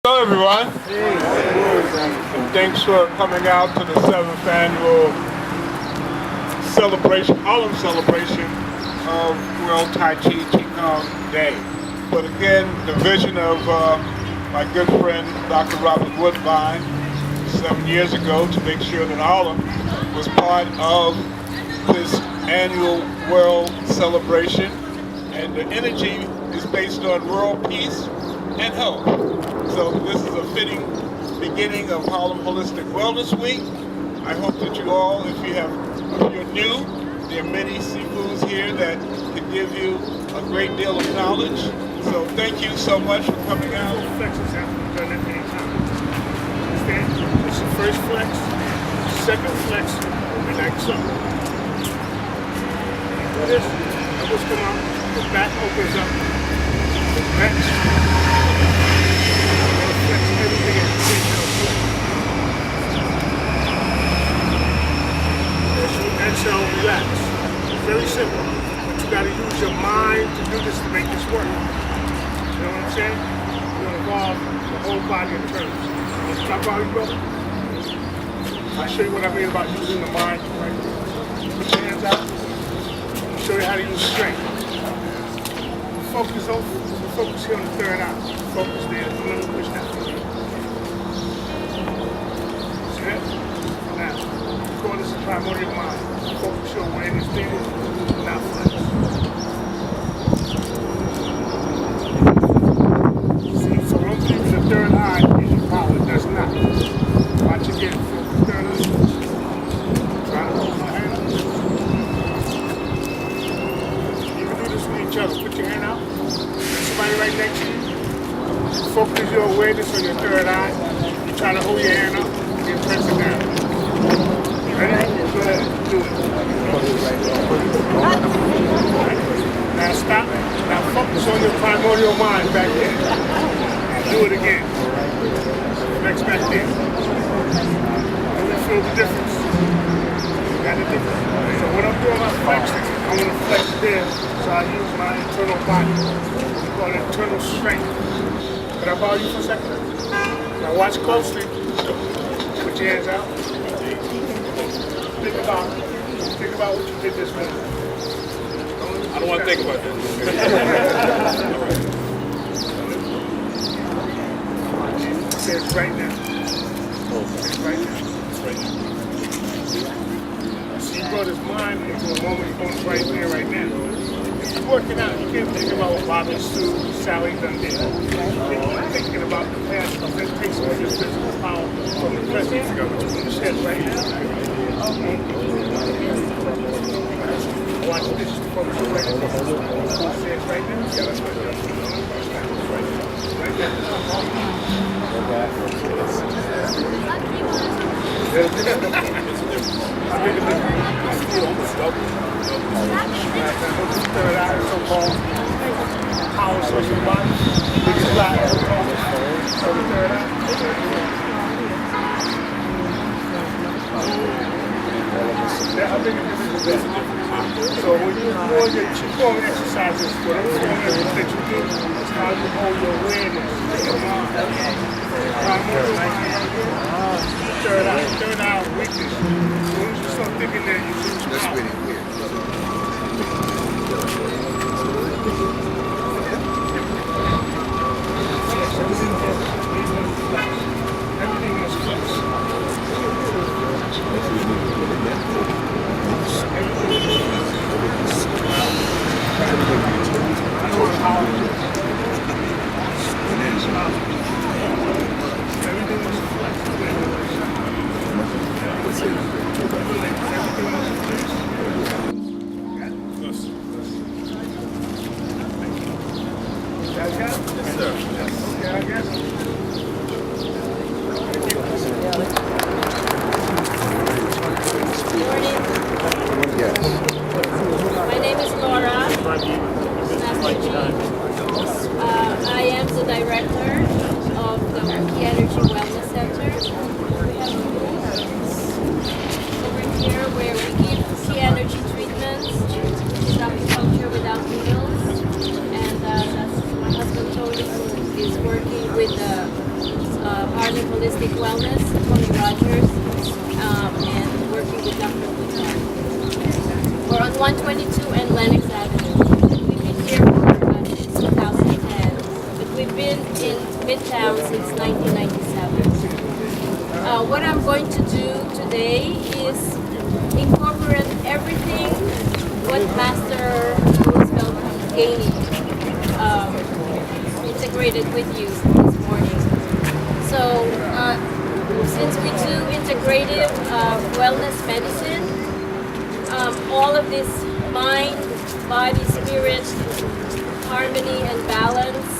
Hello everyone, and thanks for coming out to the 7th annual celebration, Harlem celebration of World Tai Chi Qigong Day. But again, the vision of my good friend Dr. Robert Woodbine 7 years ago to make sure that Harlem was part of this annual world celebration, and the energy is based on world peace and health. So this is a fitting beginning of Harlem Holistic Wellness Week. I hope that you all, if you're new, there are many seafoods here that can give you a great deal of knowledge. So thank you so much for coming out. Flexes have to be done at any time. Understand? It's the first flex. Second flex will be like so. Do this, elbows come out, the back opens up, the back. Flex everything at the same time. As you exhale, relax. It's very simple, but you got to use your mind to do this to make this work. You know what I'm saying? You want to involve the whole body in terms. Let's talk about it, brother. I'll show you what I mean about using the mind. Right? Put your hands out. I'll show you how to use strength. Focus here on the third eye. Focus there. Don't let me push that. See that? Now, call this a primordial mind. Focus your awareness there. Now flex. See, so don't believe the third eye gives you power. It does not. Watch again. Feel the third eye. Try to hold my hand up. You can do this with each other. Put your hand out. Somebody right next to you. Focus your awareness on your third eye. You try to hold your hand up and press it down. Ready? Go ahead. Do it. Now stop. Now focus on your primordial mind back there. And do it again. Flex back there. And you feel the difference. You got the difference. So when I'm doing my flexing, I want to flex there. So I use my internal body. We call it internal strength. Can I borrow you for a second? Now watch closely. Put your hands out. Think about what you did this morning. I don't want to think about this. It says right now. It says right now. It's right now. See, you brought his mind into a moment going right there, right now. You're working out, you can't think about what Bobby Sue, Sally done did. You're thinking about the past, because it takes away your physical power from the present. You said right now. Watch this, focus on right now. Says right now. Yeah, that's right. Right there. I think it's almost double. Third eye, so-called power source of the body. Biggest flat, so the third eye. I think it's different. So when you're doing your Qigong exercises, what I'm saying is that you do is how you hold your awareness in your mind. Third eye weakness. As soon as you start thinking that, you lose your power. Really weird. Holistic Wellness, Tony Rogers, and working with Dr. Woodard. We're on 122 and Lenox Avenue. We've been here for since 2010, but we've been in Midtown since 1997. What I'm going to do today is incorporate everything what Master Roosevelt gained integrated with you this morning. So since we do integrative wellness medicine, all of this mind, body, spirit, harmony and balance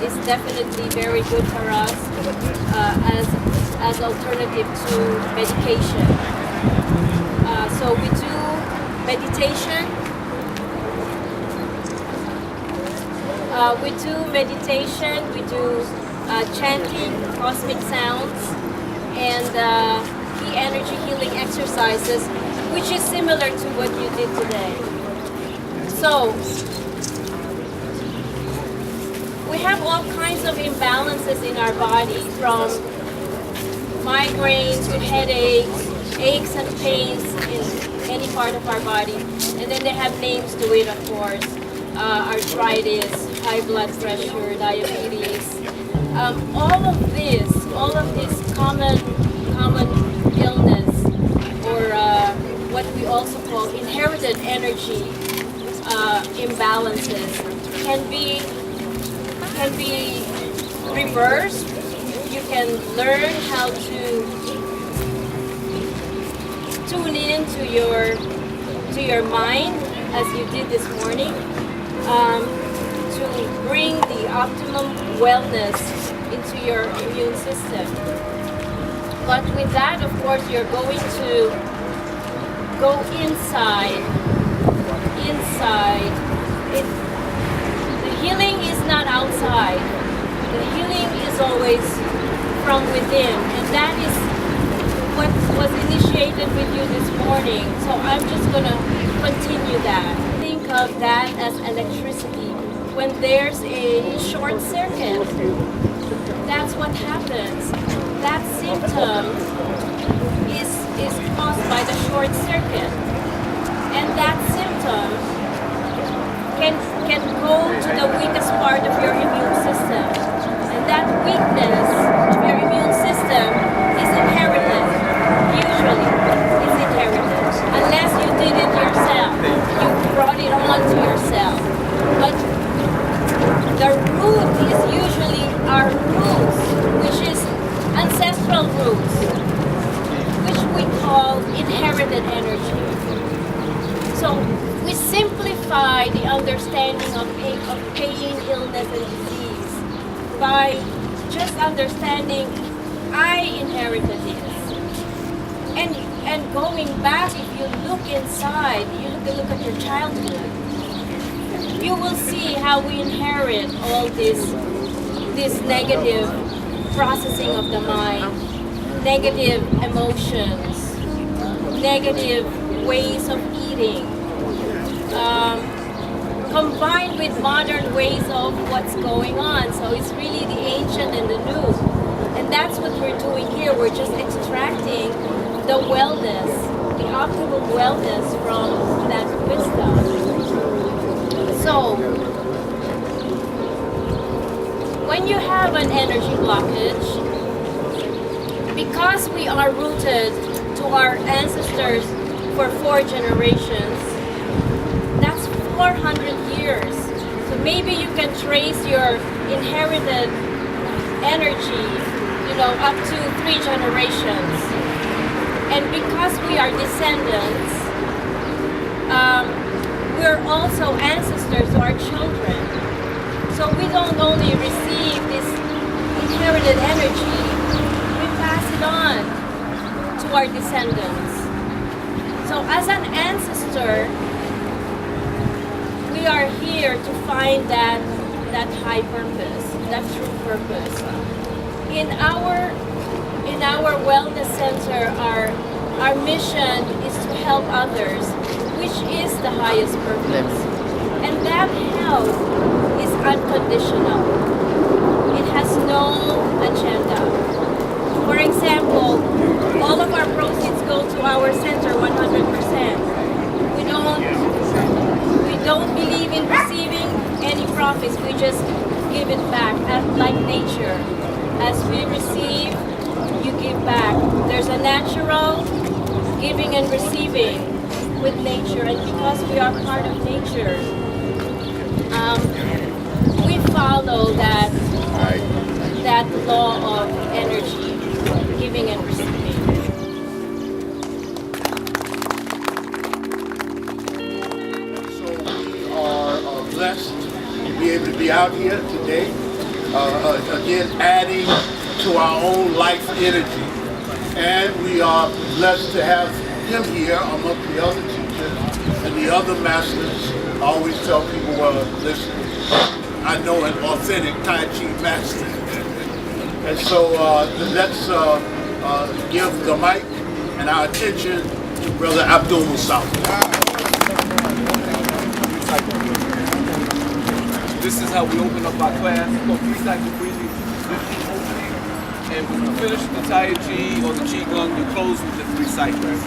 is definitely very good for us as alternative to medication. So we do meditation. We do chanting, cosmic sounds, and key energy healing exercises, which is similar to what you did today. So, we have all kinds of imbalances in our body, from migraines to headaches, aches and pains in any part of our body. And then they have names to it, of course. Arthritis, high blood pressure, diabetes. All of this common illness, or what we also call inherited energy imbalances, can be reversed. You can learn how to tune in to your mind, as you did this morning, to bring the optimum wellness into your immune system. But with that, of course, you're going to go inside. The healing is not outside. The healing is always from within, and that is what was initiated with you this morning. So I'm just going to continue that. Think of that as electricity. When there's a short circuit, that's what happens. That symptom is caused by the short circuit, and that symptom can go to the weakest part of your immune system, and that weakness of your immune system is inherited. Usually, it's inherited, unless you did it yourself. You brought it on to yourself, but the root is usually our roots, which is ancestral roots, which we call inherited energy. So we simplify the understanding of pain, illness, and disease by just understanding I inherited this. And going back, if you look inside, you look at your childhood, you will see how we inherit all this negative processing of the mind, negative emotions, negative ways of eating, combined with modern ways of what's going on. So it's really the ancient and the new. And that's what we're doing here. We're just extracting the wellness, the optimal wellness from that wisdom. So, when you have an energy blockage, because we are rooted to our ancestors for 4 generations, that's 400 years. So maybe you can trace your inherited energy, up to 3 generations. And because we are descendants, we're also ancestors to our children. So we don't only receive this inherited energy, we pass it on to our descendants. So as an ancestor, we are here to find that high purpose, that true purpose. In our wellness center, our mission is to help others, which is the highest purpose. And that help is unconditional. It has no agenda. our center 100%. We don't believe in receiving any profits. We just give it back, like nature. As we receive, you give back. There's a natural giving and receiving with nature, and because we are part of nature, we follow that law of energy, giving and receiving. So we are blessed to be able to be out here today, again adding to our own life energy. And we are blessed to have him here among the other teachers and the other masters. I always tell people, well, listen, I know an authentic Tai Chi master. And so let's give the mic and our attention to Brother Abdul Mustafa. This is how we open up our class. We go 3 cycles breathing. This is the opening. And when we finish the Tai Chi or the Qigong, we close with the 3 cycles.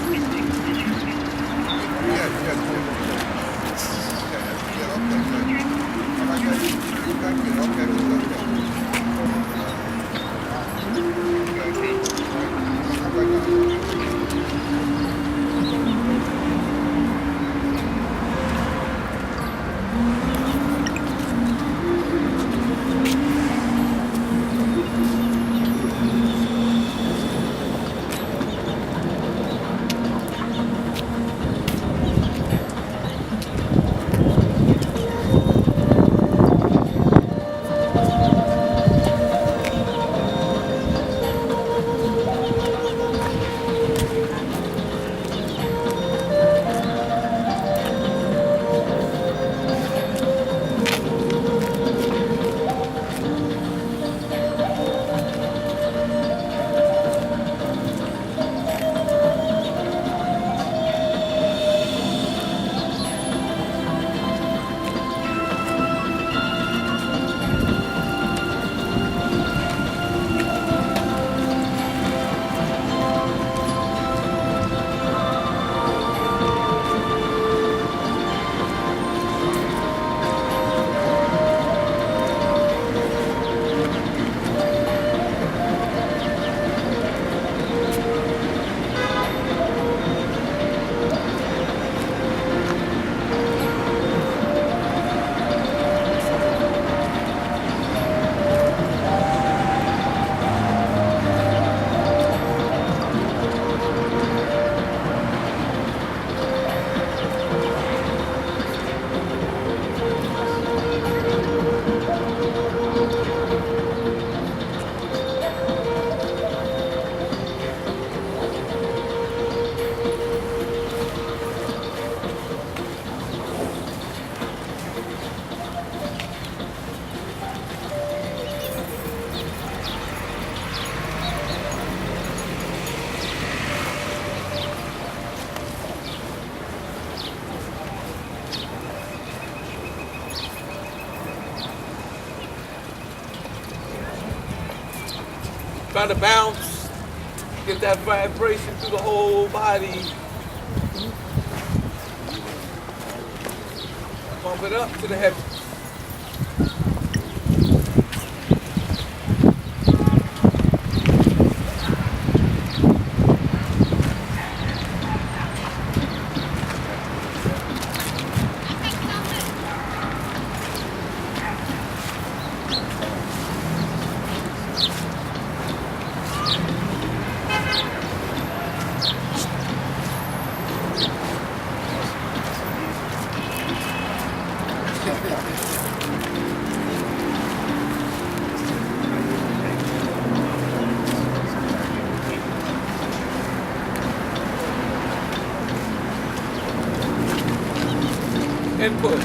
Try to bounce, get that vibration through the whole body. Pump it up to the head. Input.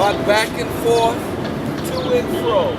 rock back and forth, to and fro.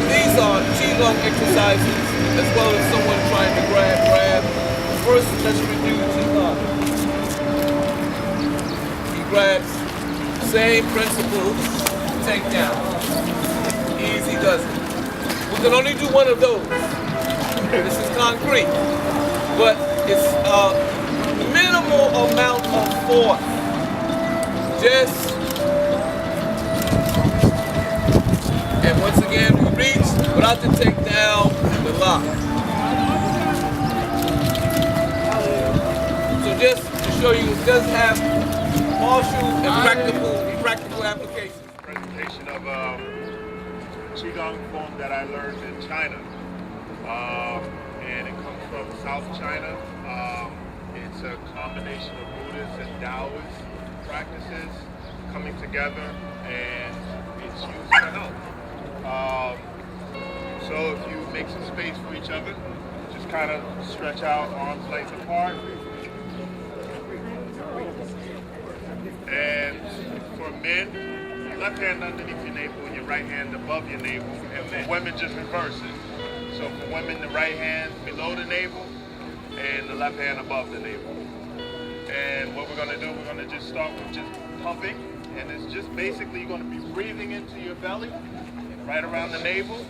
These are Qigong exercises, as well as someone trying to grab. First, let's review Qigong. He grabs, same principle, take down. Easy does it. We can only do one of those. This is concrete, but it's a minimal amount of force. Just, and once again, we reach without the takedown, the lock. So just to show you, it does have partial and practical applications. Presentation of Qigong form that I learned in China. And it comes from South China. It's a combination of Buddhist and Taoist practices coming together, and it's used for health. So if you make some space for each other, just kind of stretch out arms length apart. And for men, left hand underneath your navel and your right hand above your navel. And for women, just reverse it. So for women, the right hand below the navel and the left hand above the navel. And what we're going to do, we're going to just start with just pumping. And it's just basically you're going to be breathing into your belly, right around the navel.